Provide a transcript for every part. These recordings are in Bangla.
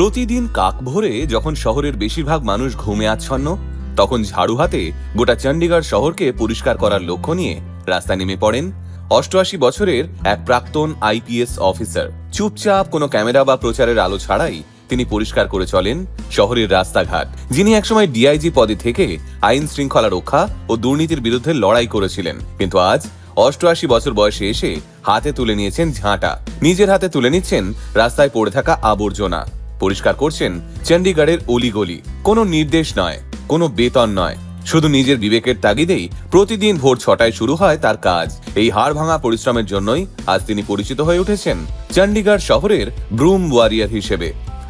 প্রতিদিন কাক ভোরে যখন শহরের বেশিরভাগ মানুষ ঘুমে আচ্ছন্ন, তখন ঝাড়ু হাতে গোটা চণ্ডীগড় শহরকে পরিষ্কার করার লক্ষ্য নিয়ে রাস্তায় নেমে পড়েন ৮৮ বছরের এক প্রাক্তন আইপিএস অফিসার। চুপচাপ কোনো ক্যামেরা বা প্রচারের আলো ছাড়াই তিনি পরিষ্কার করে চলেন শহরের রাস্তাঘাট। যিনি একসময় ডিআইজি পদে থেকে আইন শৃঙ্খলা রক্ষা ও দুর্নীতির বিরুদ্ধে লড়াই করেছিলেন, কিন্তু আজ ৮৮ বছর বয়সে এসে হাতে তুলে নিয়েছেন ঝাঁটা। নিজের হাতে তুলে নিচ্ছেন রাস্তায় পড়ে থাকা আবর্জনা, পরিষ্কার করছেন চণ্ডীগড়ের অলিগলি। কোনো নির্দেশ নয়, কোনো বেতন নয়, শুধু নিজের বিবেকের তাগিদেই প্রতিদিন ভোর ৬টায় শুরু হয় তার কাজ। এই হাড় ভাঙা পরিশ্রমের জন্যই আজ তিনি পরিচিত হয়ে উঠেছেন চণ্ডীগড় শহরের ব্রুম ওয়ারিয়ার হিসেবে।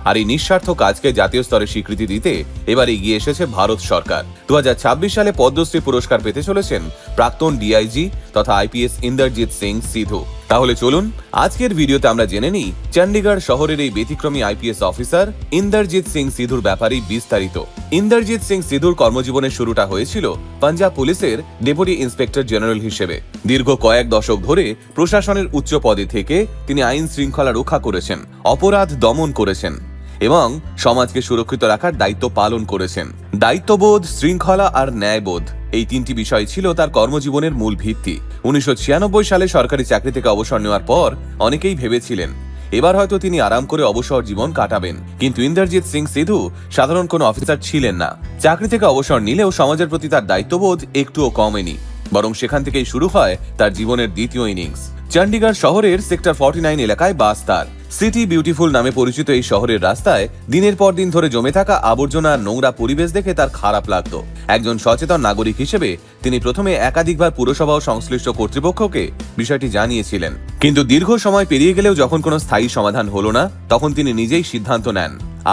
আর এই নিঃস্বার্থ কাজকে জাতীয় স্তরে স্বীকৃতি দিতে এবার এগিয়ে এসেছে ভারত সরকার। ২০২৬ সালে পদ্মশ্রী পুরস্কার পেতে চলেছেন প্রাক্তন ডিআইজি তথা আইপিএস ইন্দ্রজিৎ সিং সিধু। তাহলে চলুন আজকের ভিডিওতে আমরা জেনে নিই চণ্ডীগড় শহরের এই ব্যতিক্রমী আইপিএস অফিসার ইন্দ্রজিৎ সিং সিধুর ব্যাপারে বিস্তারিত। ইন্দ্রজিৎ সিং সিধুর কর্মজীবনের শুরুটা হয়েছিল পাঞ্জাব পুলিশের ডেপুটি ইন্সপেক্টর জেনারেল হিসেবে। দীর্ঘ কয়েক দশক ধরে প্রশাসনের উচ্চ পদে থেকে তিনি আইন শৃঙ্খলা রক্ষা করেছেন, অপরাধ দমন করেছেন এবং সমাজকে সুরক্ষিত রাখার দায়িত্ব পালন করেছেন। দায়িত্ববোধ, শৃঙ্খলা আর ন্যায়বোধ, এই তিনটি বিষয় ছিল তার কর্মজীবনের মূল ভিত্তি। ১৯৯৬ সালে সরকারি চাকরি থেকে অবসর নেওয়ার পর অনেকেই ভেবেছিলেন এবার হয়তো তিনি আরাম করে অবসর জীবন কাটাবেন, কিন্তু ইন্দ্রজিৎ সিং সিধু সাধারণ কোনো অফিসার ছিলেন না। চাকরি থেকে অবসর নিলেও সমাজের প্রতি তার দায়িত্ববোধ একটুও কমেনি, বরং সেখান থেকেই শুরু হয় তার জীবনের দ্বিতীয় ইনিংস। চণ্ডীগড় শহরের সেক্টর 49 এলাকায় বাস তার। সিটি বিউটিফুল নামে পরিচিত এই শহরের রাস্তায় দিনের পর দিন ধরে জমে থাকা আবর্জনা আর নোংরা পরিবেশ দেখে তার খারাপ লাগতো। একজন সচেতন নাগরিক হিসেবে তিনি প্রথমে একাধিকবার পুরসভা ও সংশ্লিষ্ট কর্তৃপক্ষকে বিষয়টি জানিয়েছিলেন, কিন্তু দীর্ঘ সময় পেরিয়ে গেলেও যখন কোনো স্থায়ী সমাধান হলো না, তখন তিনি নিজেই সিদ্ধান্ত নেন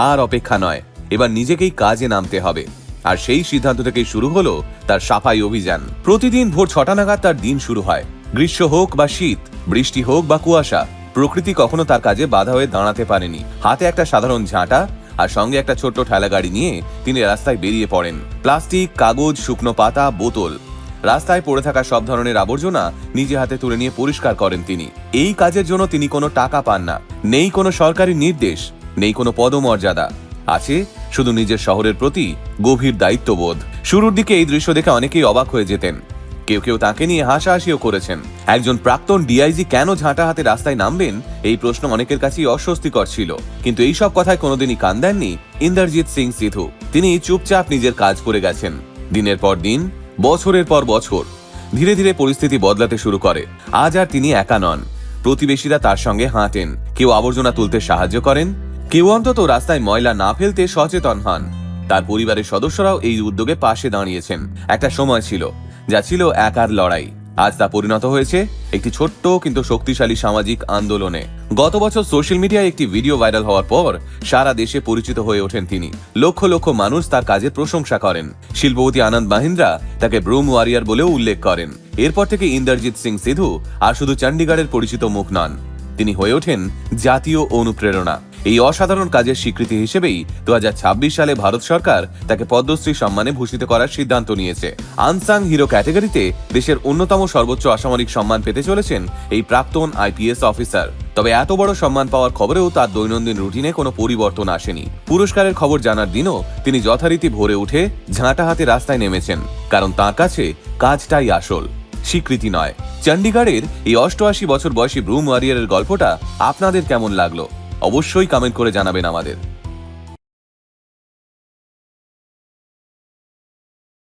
আর অপেক্ষা নয়, এবার নিজেকেই কাজে নামতে হবে। আর সেই সিদ্ধান্ত থেকেই শুরু হলো তার সাফাই অভিযান। প্রতিদিন ভোর ৬টা নাগাদ তার দিন শুরু হয়। গ্রীষ্ম হোক বা শীত, বৃষ্টি হোক বা কুয়াশা, প্রকৃতি কখনো তার কাজে বাধা হয়ে দাঁড়াতে পারেনি। হাতে একটা সাধারণ ঝাঁটা আর সঙ্গে একটা ছোট্ট ঠেলা গাড়ি নিয়ে তিনি রাস্তায় বেরিয়ে পড়েন। প্লাস্টিক, কাগজ, শুকনো পাতা, বোতল, রাস্তায় পড়ে থাকা সব ধরনের আবর্জনা নিজে হাতে তুলে নিয়ে পরিষ্কার করেন তিনি। এই কাজের জন্য তিনি কোনো টাকা পান না, নেই কোনো সরকারি নির্দেশ, নেই কোনো পদমর্যাদা, আছে শুধু নিজের শহরের প্রতি গভীর দায়িত্ববোধ। শুরুর দিকে এই দৃশ্য দেখে অনেকেই অবাক হয়ে যেতেন, কেউ কেউ তাকে নিয়ে হাসাহাসিও করেছেন। একজন প্রাক্তন ডিআইজি কেন ঝাঁটা হাতে রাস্তায় নামবেন, এই প্রশ্ন অনেকের কাছেই অস্বস্তিকর ছিল, কিন্তু এই সব কথায় কোনোদিনই কান দেননি ইন্দ্রজিৎ সিং সিধু। তিনি চুপচাপ নিজের কাজ করে গেছেন। দিনের পর দিন, বছরের পর বছর, ধীরে ধীরে পরিস্থিতি বদলাতে শুরু করে। আজ আর তিনি একা নন, প্রতিবেশীরা তার সঙ্গে হাঁটেন, কেউ আবর্জনা তুলতে সাহায্য করেন, কেউ অন্তত রাস্তায় ময়লা না ফেলতে সচেতন হন। তার পরিবারের সদস্যরাও এই উদ্যোগে পাশে দাঁড়িয়েছেন। একটা সময় ছিল যা ছিল একার লড়াই, আজ তা পরিণত হয়েছে একটি ছোট্ট কিন্তু শক্তিশালী সামাজিক আন্দোলনে। গত বছর সোশ্যাল মিডিয়ায় একটি ভিডিও ভাইরাল হওয়ার পর সারা দেশে পরিচিত হয়ে ওঠেন তিনি। লক্ষ লক্ষ মানুষ তার কাজের প্রশংসা করেন। শিল্পপতি আনন্দ মাহিন্দ্রা তাকে ব্রুম ওয়ারিয়ার বলেও উল্লেখ করেন। এরপর থেকে ইন্দ্রজিৎ সিং সিধু আর শুধু চণ্ডীগড়ের পরিচিত মুখ নন, তিনি হয়ে ওঠেন জাতীয় অনুপ্রেরণা। এই অসাধারণ কাজের স্বীকৃতি হিসেবেই ২০২৬ সালে ভারত সরকার তাকে পদ্মশ্রী সম্মানে ভূষিত করার সিদ্ধান্ত নিয়েছে। আনসাং হিরো ক্যাটাগরিতে দেশের অন্যতম সর্বোচ্চ অসামরিক সম্মান পেতে চলেছেন এই প্রাক্তন আইপিএস অফিসার। তবে এত বড় সম্মান পাওয়ার খবরেও তার দৈনন্দিন রুটিনে কোনো পরিবর্তন আসেনি। পুরস্কারের খবর জানার দিনও তিনি যথারীতি ভোরে উঠে ঝাঁটা হাতে রাস্তায় নেমেছেন, কারণ তার কাছে কাজটাই আসল, স্বীকৃতি নয়। চণ্ডীগড়ের এই ৮৮ বছর বয়সী ব্রুম ওয়ারিয়ারের গল্পটা আপনাদের কেমন লাগলো অবশ্যই কমেন্ট করে জানাবেন আমাদের।